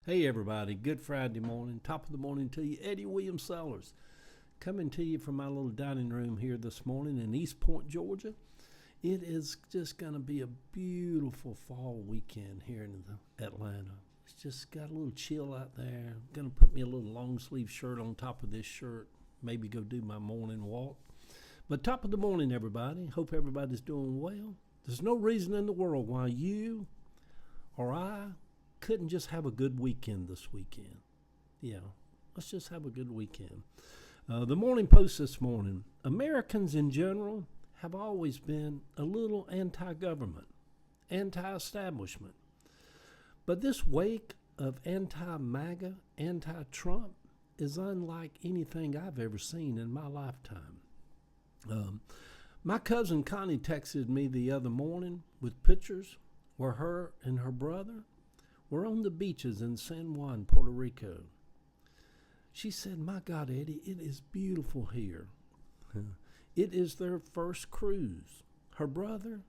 Hey everybody, good Friday morning, top of the morning to you. Eddie William Sellers coming to you from my little dining room here this morning in East Point, Georgia. It is just going to be a beautiful fall weekend here in Atlanta. It's just got a little chill out there. I'm going to put me a little long sleeve shirt on top of this shirt, maybe go do my morning walk. But top of the morning, everybody. Hope everybody's doing well. There's no reason in the world why you or I couldn't just have a good weekend this weekend. Yeah, let's just have a good weekend. The Morning Post this morning. Americans in general have always been a little anti-government, anti-establishment. But this wake of anti-MAGA, anti-Trump is unlike anything I've ever seen in my lifetime. My cousin Connie texted me the other morning with pictures where her and her brother were on the beaches in San Juan, Puerto Rico. She said, "My God, Eddie, it is beautiful here." It is their first cruise. Her brother,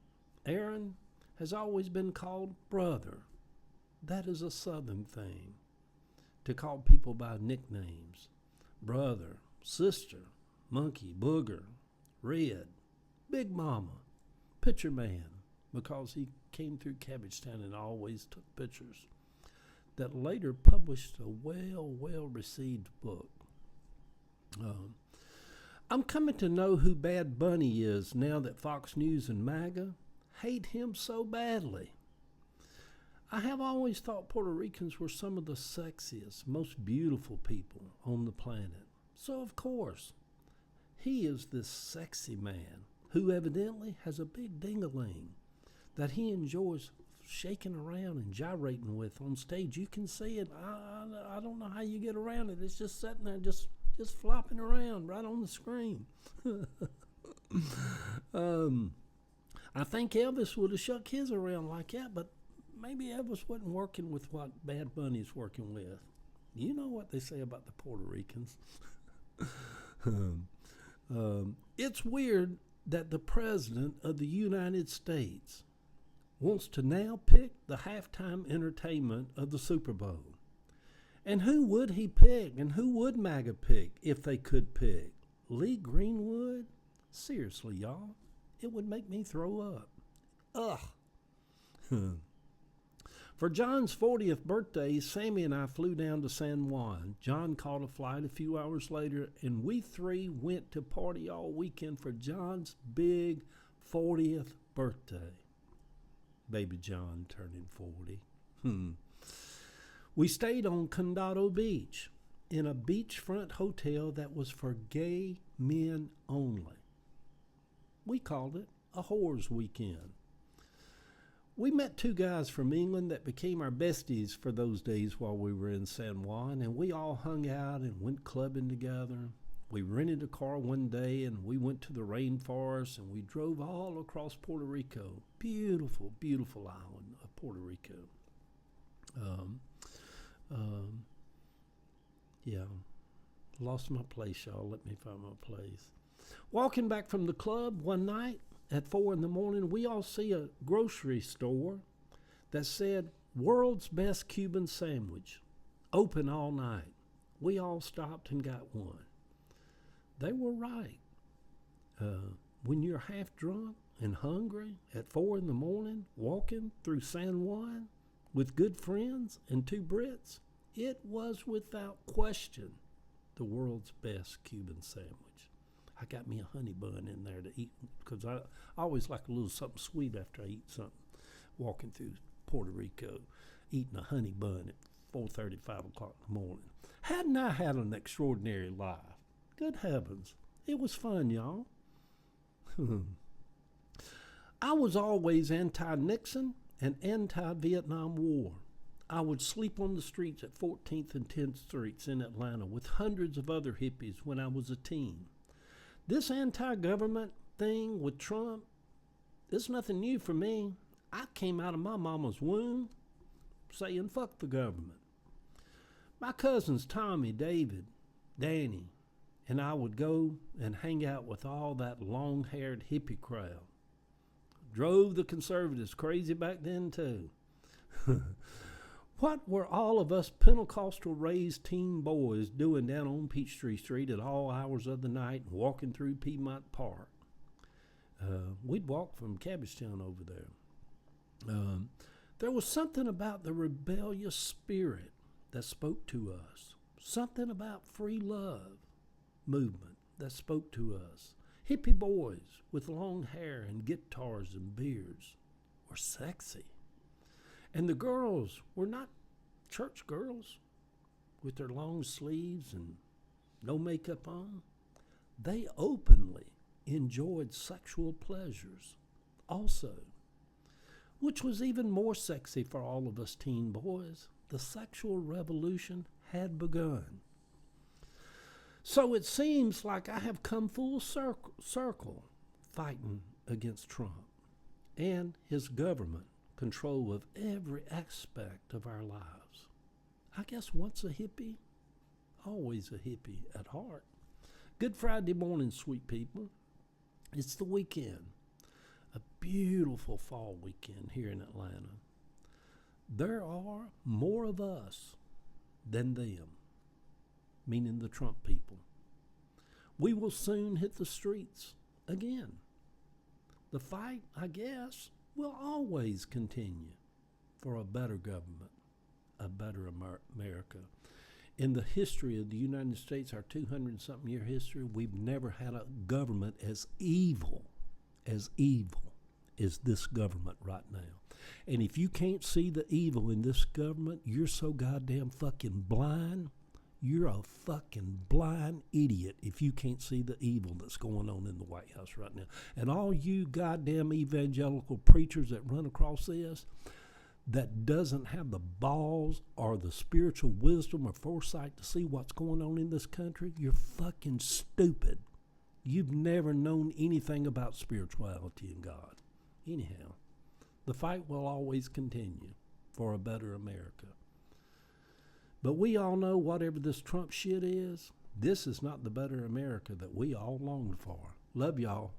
Aaron, has always been called brother. That is a Southern thing, to call people by nicknames. Brother, sister, monkey, booger, red, big mama, picture man, because he came through Cabbagetown and always took pictures, that later published a well-received book. I'm coming to know who Bad Bunny is now that Fox News and MAGA hate him so badly. I have always thought Puerto Ricans were some of the sexiest, most beautiful people on the planet. So, of course, he is this sexy man who evidently has a big ding-a-ling that he enjoys shaking around and gyrating with on stage. You can see it. I don't know how you get around it. It's just sitting there, just flopping around right on the screen. I think Elvis would have shook his around like that, but maybe Elvis wasn't working with what Bad Bunny's working with. You know what they say about the Puerto Ricans. It's weird that the President of the United States wants to now pick the halftime entertainment of the Super Bowl. And who would he pick? And who would MAGA pick if they could pick? Lee Greenwood? Seriously, y'all, it would make me throw up. Ugh. For John's 40th birthday, Sammy and I flew down to San Juan. John caught a flight a few hours later, and we three went to party all weekend for John's big 40th birthday. Baby John turning 40. We stayed on Condado Beach in a beachfront hotel that was for gay men only. We called it a whores weekend. We met two guys from England that became our besties for those days while we were in San Juan, and we all hung out and went clubbing together. We rented a car one day and we went to the rainforest and we drove all across Puerto Rico. Beautiful, beautiful island of Puerto Rico. Yeah, lost my place, y'all. Let me find my place. Walking back from the club one night at 4 a.m, we all see a grocery store that said "World's Best Cuban Sandwich," open all night. We all stopped and got one. They were right. When you're half drunk and hungry at 4 a.m, walking through San Juan with good friends and two Brits, it was without question the world's best Cuban sandwich. I got me a honey bun in there to eat because I always like a little something sweet after I eat something. Walking through Puerto Rico, eating a honey bun at 4:30, 5 o'clock in the morning. Hadn't I had an extraordinary life? Good heavens. It was fun, y'all. I was always anti-Nixon and anti-Vietnam War. I would sleep on the streets at 14th and 10th Streets in Atlanta with hundreds of other hippies when I was a teen. This anti-government thing with Trump, it's nothing new for me. I came out of my mama's womb saying fuck the government. My cousins Tommy, David, Danny, and I would go and hang out with all that long-haired hippie crowd. Drove the conservatives crazy back then, too. What were all of us Pentecostal raised teen boys doing down on Peachtree Street at all hours of the night and walking through Piedmont Park? We'd walk from Cabbagetown over there. There was something about the rebellious spirit that spoke to us. Something about free love movement that spoke to us. Hippie boys with long hair and guitars and beards were sexy. And the girls were not church girls with their long sleeves and no makeup on. They openly enjoyed sexual pleasures also, which was even more sexy for all of us teen boys. The sexual revolution had begun. So it seems like I have come full circle fighting against Trump and his government control of every aspect of our lives. I guess once a hippie, always a hippie at heart. Good Friday morning, sweet people. It's the weekend, a beautiful fall weekend here in Atlanta. There are more of us than them, meaning the Trump people. We will soon hit the streets again. The fight, I guess, will always continue for a better government, a better America. In the history of the United States, our 200-something year history, we've never had a government as evil as this government right now. And if you can't see the evil in this government, you're so goddamn fucking blind. You're a fucking blind idiot if you can't see the evil that's going on in the White House right now. And all you goddamn evangelical preachers that run across this, that doesn't have the balls or the spiritual wisdom or foresight to see what's going on in this country, you're fucking stupid. You've never known anything about spirituality and God. Anyhow, the fight will always continue for a better America. But we all know whatever this Trump shit is, this is not the better America that we all longed for. Love y'all.